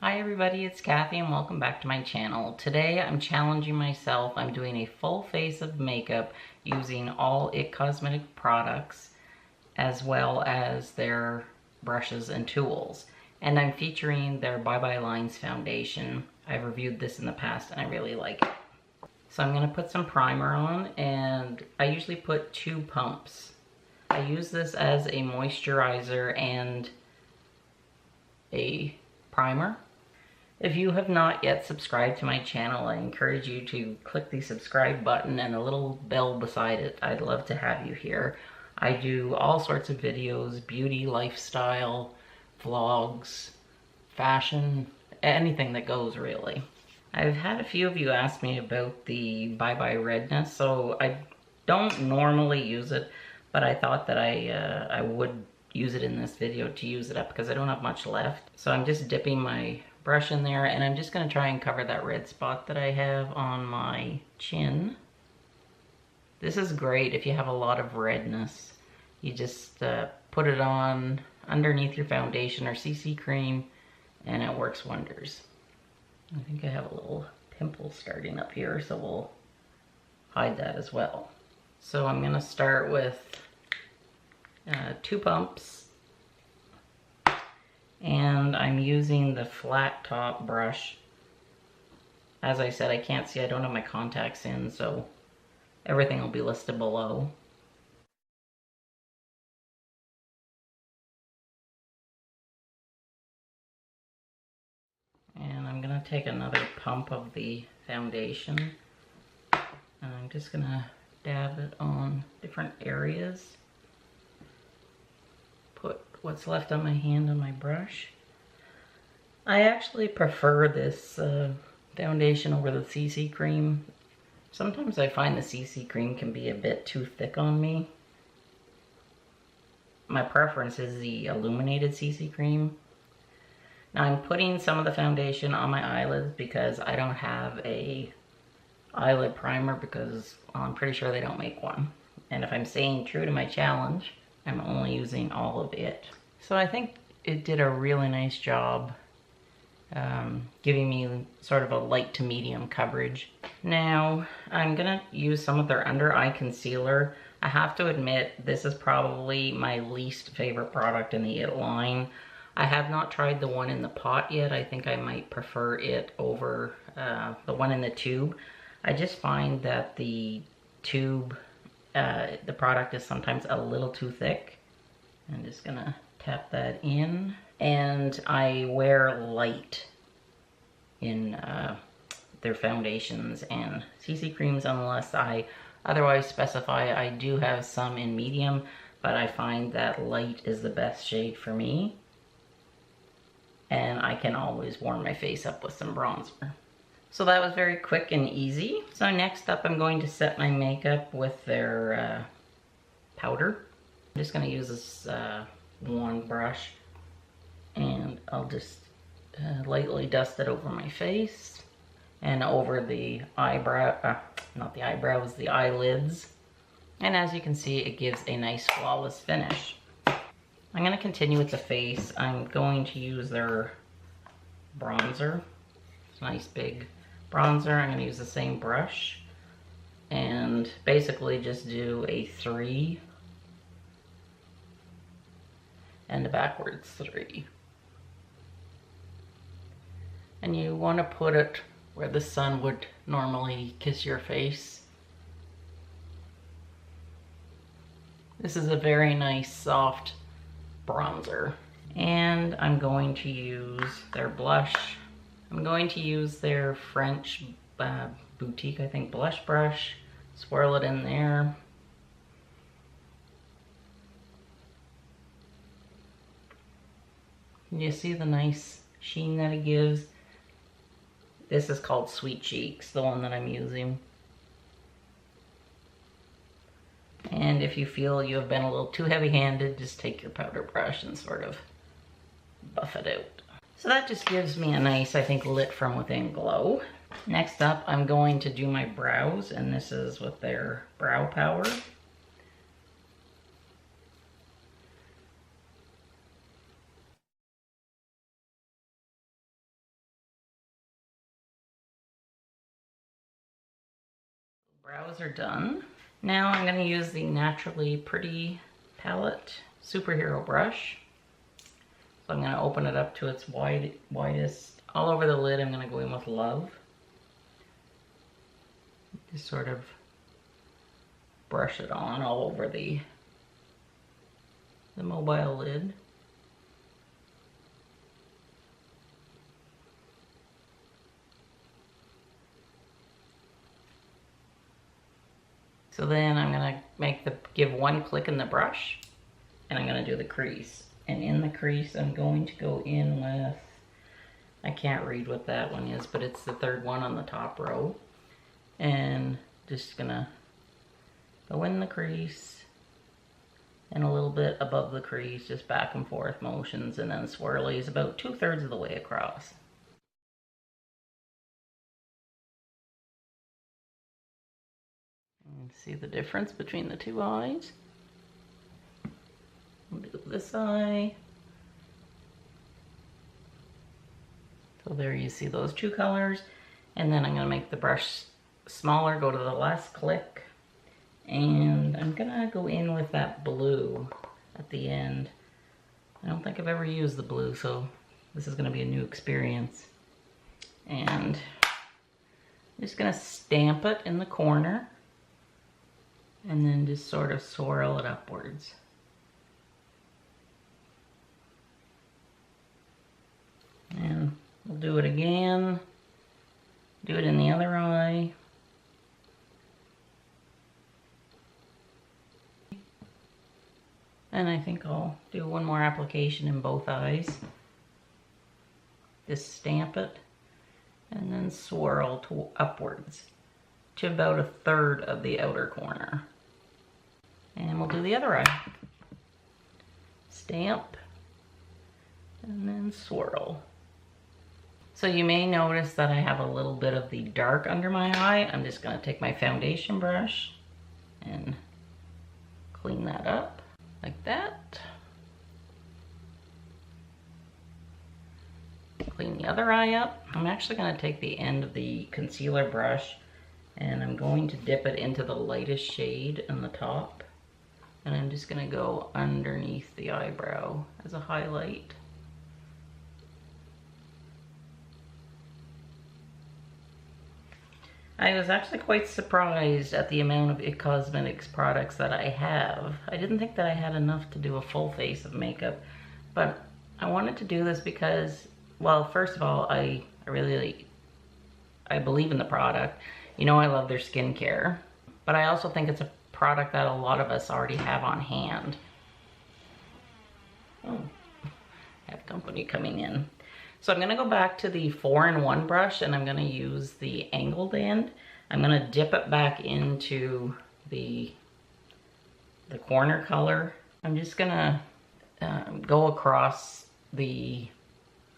Hi everybody, it's Kathy and welcome back to my channel. Today I'm challenging myself. I'm doing a full face of makeup using all IT Cosmetic products as well as their brushes and tools. And I'm featuring their Bye Bye Lines foundation. I've reviewed this in the past and I really like it. So I'm going to put some primer on, and I usually put 2 pumps. I use this as a moisturizer and a primer. If you have not yet subscribed to my channel, I encourage you to click the subscribe button and the little bell beside it. I'd love to have you here. I do all sorts of videos, beauty, lifestyle, vlogs, fashion, anything that goes really. I've had a few of you ask me about the Bye Bye Redness, so I don't normally use it, but I thought that I would use it in this video to use it up because I don't have much left. So I'm just dipping my brush in there, and I'm just going to try and cover that red spot that I have on my chin. This is great if you have a lot of redness. You just put it on underneath your foundation or CC cream and it works wonders. I think I have a little pimple starting up here, so we'll hide that as well. So I'm going to start with 2 pumps. And I'm using the flat top brush. As I said, I can't see, I don't have my contacts in, so everything will be listed below. And I'm gonna take another pump of the foundation, and I'm just gonna dab it on different areas. Put what's left on my hand on my brush. I actually prefer this foundation over the CC cream. Sometimes I find the CC cream can be a bit too thick on me. My preference is the illuminated CC cream. Now I'm putting some of the foundation on my eyelids because I don't have a eyelid primer, because I'm pretty sure they don't make one. And if I'm staying true to my challenge, I'm only using all of it. So I think it did a really nice job giving me sort of a light to medium coverage. Now I'm gonna use some of their under eye concealer. I have to admit, this is probably my least favorite product in the IT line. I have not tried the one in the pot yet. I think I might prefer it over the one in the tube. I just find that the tube, the product is sometimes a little too thick. I'm just gonna tap that in. And I wear light in their foundations and CC creams unless I otherwise specify. I do have some in medium, but I find that light is the best shade for me. And I can always warm my face up with some bronzer. So that was very quick and easy. So next up, I'm going to set my makeup with their powder. I'm just going to use this one brush, and I'll just lightly dust it over my face and over the eyebrow, not the eyebrows, the eyelids. And as you can see, it gives a nice flawless finish. I'm going to continue with the face. I'm going to use their bronzer. It's a nice big bronzer. I'm going to use the same brush and basically just do a 3 and a backwards 3. And you want to put it where the sun would normally kiss your face. This is a very nice soft bronzer. And I'm going to use their blush. I'm going to use their French boutique, I think, blush brush. Swirl it in there. You see the nice sheen that it gives? This is called Sweet Cheeks, the one that I'm using. And if you feel you have been a little too heavy-handed, just take your powder brush and sort of buff it out. So that just gives me a nice, I think, lit from within glow. Next up, I'm going to do my brows, and this is with their brow power. Brows are done. Now I'm going to use the Naturally Pretty palette superhero brush. So I'm going to open it up to its widest. All over the lid, I'm going to go in with Love. Just sort of brush it on all over the mobile lid. So then I'm gonna give one click in the brush, and I'm gonna do the crease. And in the crease, I'm going to go in with, I can't read what that one is, but it's the third one on the top row. And just gonna go in the crease and a little bit above the crease, just back and forth motions, and then swirlies about 2/3 of the way across. And see the difference between the two eyes? I'll do this eye. So there you see those two colors. And then I'm gonna make the brush smaller, go to the last click. And I'm gonna go in with that blue at the end. I don't think I've ever used the blue, so this is gonna be a new experience. And I'm just gonna stamp it in the corner and then just sort of swirl it upwards. And we'll do it again. Do it in the other eye. And I think I'll do one more application in both eyes. Just stamp it and then swirl upwards to about 1/3 of the outer corner. And we'll do the other eye. Stamp and then swirl. So you may notice that I have a little bit of the dark under my eye. I'm just gonna take my foundation brush and clean that up like that. Clean the other eye up. I'm actually gonna take the end of the concealer brush and I'm going to dip it into the lightest shade on the top. And I'm just gonna go underneath the eyebrow as a highlight. I was actually quite surprised at the amount of IT Cosmetics products that I have. I didn't think that I had enough to do a full face of makeup, but I wanted to do this because, well, first of all, I believe in the product. You know, I love their skincare, but I also think it's a product that a lot of us already have on hand. Oh, I have company coming in. So I'm gonna go back to the 4-in-1 brush and I'm gonna use the angled end. I'm gonna dip it back into the corner color. I'm just gonna go across the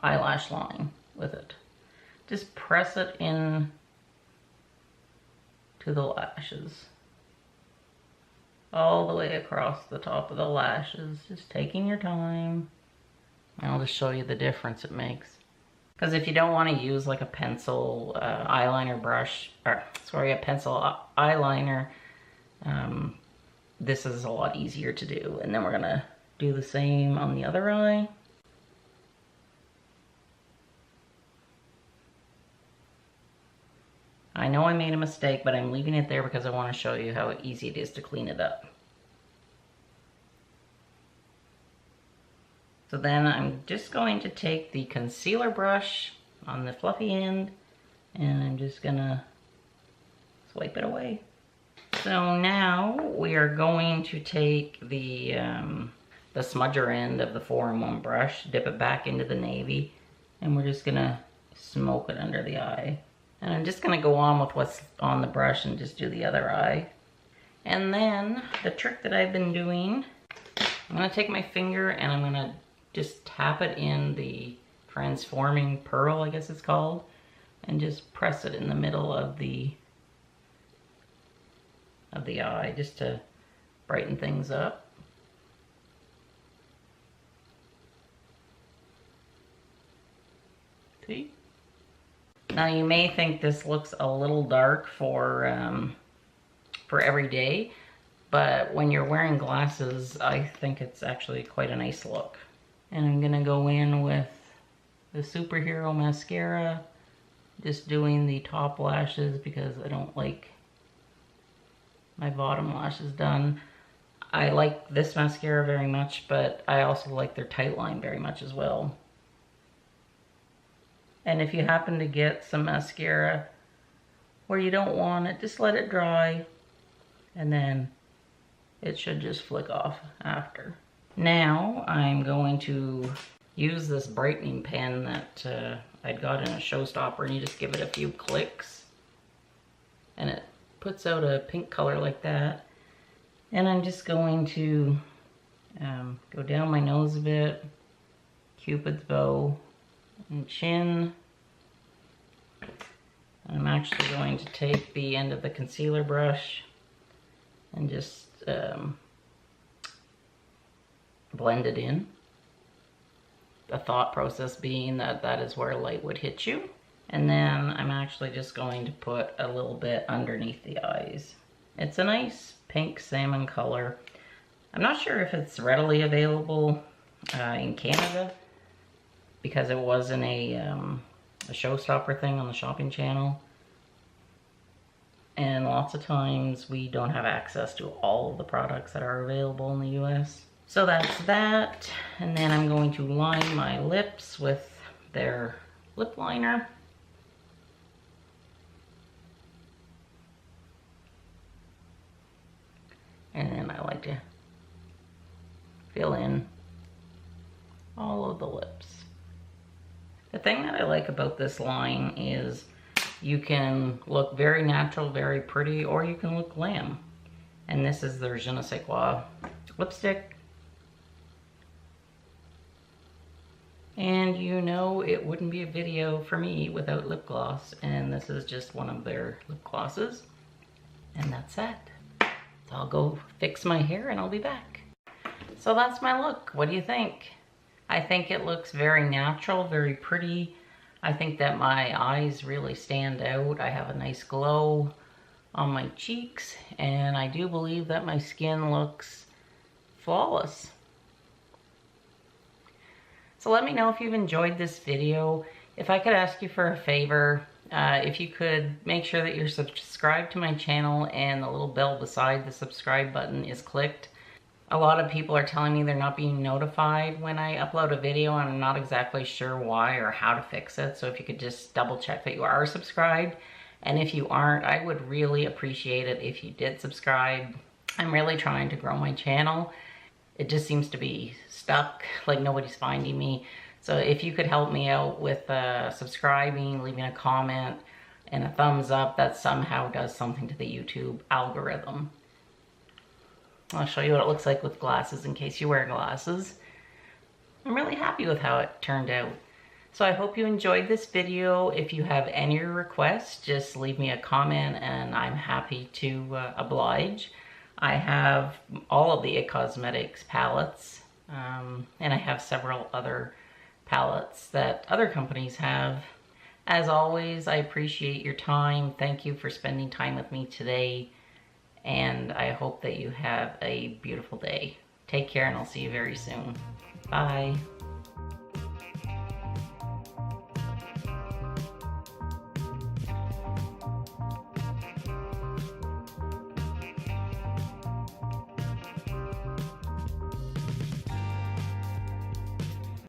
eyelash line with it. Just press it in to the lashes. All the way across the top of the lashes, just taking your time. I'll just show you the difference it makes. Because if you don't want to use like a pencil eyeliner brush, or sorry, a pencil eyeliner, this is a lot easier to do. And then we're gonna do the same on the other eye. I know I made a mistake, but I'm leaving it there because I want to show you how easy it is to clean it up. So then I'm just going to take the concealer brush on the fluffy end and I'm just gonna swipe it away. So now we are going to take the smudger end of the 4-in-1 brush, dip it back into the navy, and we're just gonna smoke it under the eye. And I'm just gonna go on with what's on the brush and just do the other eye. And then the trick that I've been doing, I'm gonna take my finger and I'm gonna just tap it in the transforming pearl, I guess it's called, and just press it in the middle of the eye just to brighten things up. See? Now you may think this looks a little dark for for every day. But when you're wearing glasses, I think it's actually quite a nice look. And I'm gonna go in with the Superhero mascara, just doing the top lashes because I don't like my bottom lashes done. I like this mascara very much, but I also like their tight line very much as well. And if you happen to get some mascara where you don't want it, just let it dry, and then it should just flick off after. Now I'm going to use this brightening pen that I'd got in a showstopper, and you just give it a few clicks and it puts out a pink color like that. And I'm just going to go down my nose a bit, Cupid's bow, and chin. I'm actually going to take the end of the concealer brush and just blend it in. The thought process being that that is where light would hit you. And then I'm actually just going to put a little bit underneath the eyes. It's a nice pink salmon color. I'm not sure if it's readily available in Canada because it wasn't a showstopper thing on the shopping channel. And lots of times we don't have access to all of the products that are available in the US. So that's that. And then I'm going to line my lips with their lip liner. And then I like to fill in all of the lips. The thing that I like about this line is you can look very natural, very pretty, or you can look glam. And this is their Je ne sais quoi lipstick. And you know it wouldn't be a video for me without lip gloss, and this is just one of their lip glosses. And that's that. So I'll go fix my hair and I'll be back. So that's my look. What do you think? I think it looks very natural, very pretty. I think that my eyes really stand out. I have a nice glow on my cheeks, and I do believe that my skin looks flawless. So let me know if you've enjoyed this video. If I could ask you for a favor, if you could make sure that you're subscribed to my channel and the little bell beside the subscribe button is clicked. A lot of people are telling me they're not being notified when I upload a video, and I'm not exactly sure why or how to fix it. So if you could just double check that you are subscribed. And if you aren't, I would really appreciate it if you did subscribe. I'm really trying to grow my channel. It just seems to be stuck, like nobody's finding me. So if you could help me out with subscribing, leaving a comment, and a thumbs up, that somehow does something to the YouTube algorithm. I'll show you what it looks like with glasses in case you wear glasses. I'm really happy with how it turned out. So I hope you enjoyed this video. If you have any requests, just leave me a comment and I'm happy to oblige. I have all of the It Cosmetics palettes, and I have several other palettes that other companies have. As always, I appreciate your time. Thank you for spending time with me today. And I hope that you have a beautiful day. Take care, and I'll see you very soon. Bye.